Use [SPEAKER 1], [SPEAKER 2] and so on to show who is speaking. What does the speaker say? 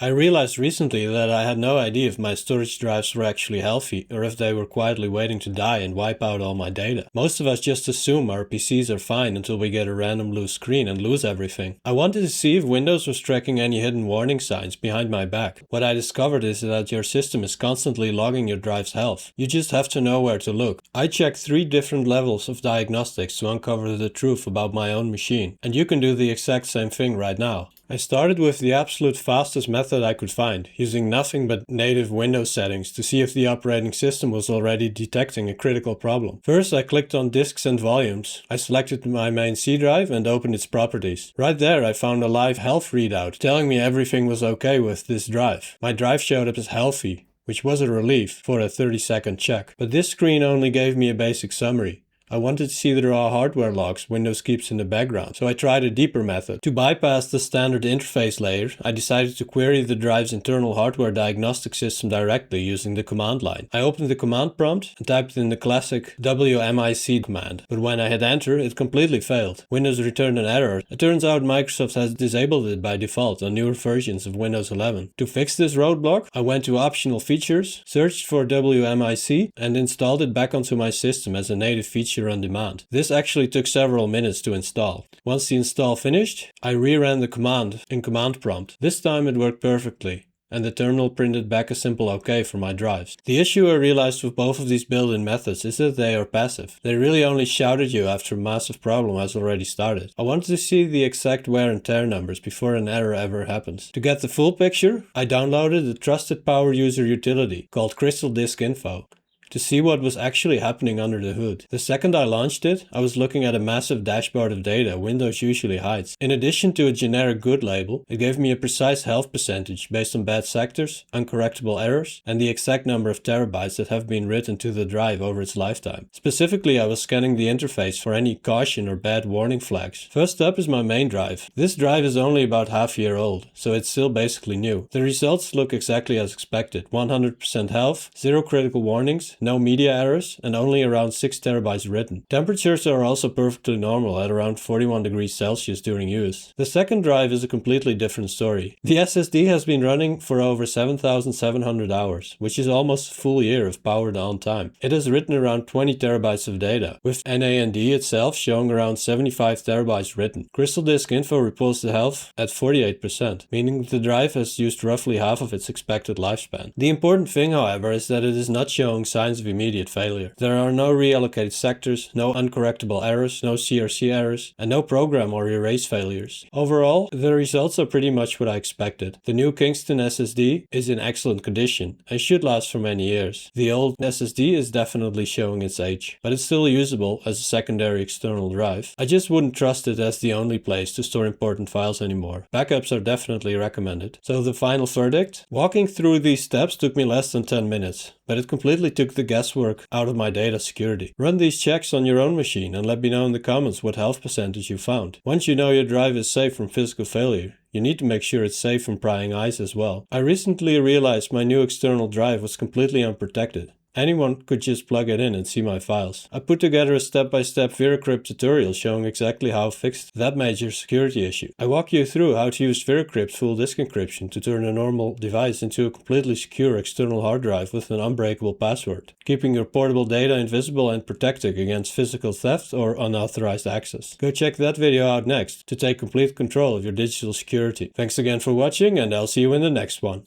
[SPEAKER 1] I realized recently that I had no idea if my storage drives were actually healthy or if they were quietly waiting to die and wipe out all my data. Most of us just assume our PCs are fine until we get a random loose screen and lose everything. I wanted to see if Windows was tracking any hidden warning signs behind my back. What I discovered is that your system is constantly logging your drive's health. You just have to know where to look. I checked 3 different levels of diagnostics to uncover the truth about my own machine, and you can do the exact same thing right now. I started with the absolute fastest method I could find, using nothing but native Windows settings to see if the operating system was already detecting a critical problem. First, I clicked on Disks and Volumes. I selected my main C drive and opened its properties. Right there, I found a live health readout telling me everything was okay with this drive. My drive showed up as healthy, which was a relief for a 30-second check. But this screen only gave me a basic summary. I wanted to see the raw hardware logs Windows keeps in the background, so I tried a deeper method. To bypass the standard interface layer, I decided to query the drive's internal hardware diagnostic system directly using the command line. I opened the command prompt and typed in the classic WMIC command, but when I hit enter, it completely failed. Windows returned an error. It turns out Microsoft has disabled it by default on newer versions of Windows 11. To fix this roadblock, I went to optional features, searched for WMIC, and installed it back onto my system as a native feature on demand. This actually took several minutes to install. Once the install finished, I reran the command in command prompt. This time it worked perfectly, and the terminal printed back a simple OK for my drives. The issue I realized with both of these built-in methods is that they are passive. They really only shout at you after a massive problem has already started. I wanted to see the exact wear and tear numbers before an error ever happens. To get the full picture, I downloaded a trusted power user utility called Crystal Disk Info to see what was actually happening under the hood. The second I launched it, I was looking at a massive dashboard of data Windows usually hides. In addition to a generic good label, it gave me a precise health percentage based on bad sectors, uncorrectable errors, and the exact number of terabytes that have been written to the drive over its lifetime. Specifically, I was scanning the interface for any caution or bad warning flags. First up is my main drive. This drive is only about half a year old, so it's still basically new. The results look exactly as expected. 100% health, 0 critical warnings, no media errors, and only around 6 terabytes written. Temperatures are also perfectly normal at around 41 degrees Celsius during use. The second drive is a completely different story. The SSD has been running for over 7,700 hours, which is almost a full year of powered on time. It has written around 20 terabytes of data, with NAND itself showing around 75 terabytes written. Crystal Disk Info reports the health at 48%, meaning the drive has used roughly half of its expected lifespan. The important thing, however, is that it is not showing signs of immediate failure. There are no reallocated sectors, no uncorrectable errors, no CRC errors, and no program or erase failures. Overall, the results are pretty much what I expected. The new Kingston SSD is in excellent condition and should last for many years. The old SSD is definitely showing its age, but it's still usable as a secondary external drive. I just wouldn't trust it as the only place to store important files anymore. Backups are definitely recommended. So the final verdict? Walking through these steps took me less than 10 minutes, but it completely took the guesswork out of my data security. Run these checks on your own machine and let me know in the comments what health percentage you found. Once you know your drive is safe from physical failure, you need to make sure it's safe from prying eyes as well. I recently realized my new external drive was completely unprotected. Anyone could just plug it in and see my files. I put together a step-by-step VeraCrypt tutorial showing exactly how I fixed that major security issue. I walk you through how to use VeraCrypt full disk encryption to turn a normal device into a completely secure external hard drive with an unbreakable password, keeping your portable data invisible and protected against physical theft or unauthorized access. Go check that video out next to take complete control of your digital security. Thanks again for watching, and I'll see you in the next one.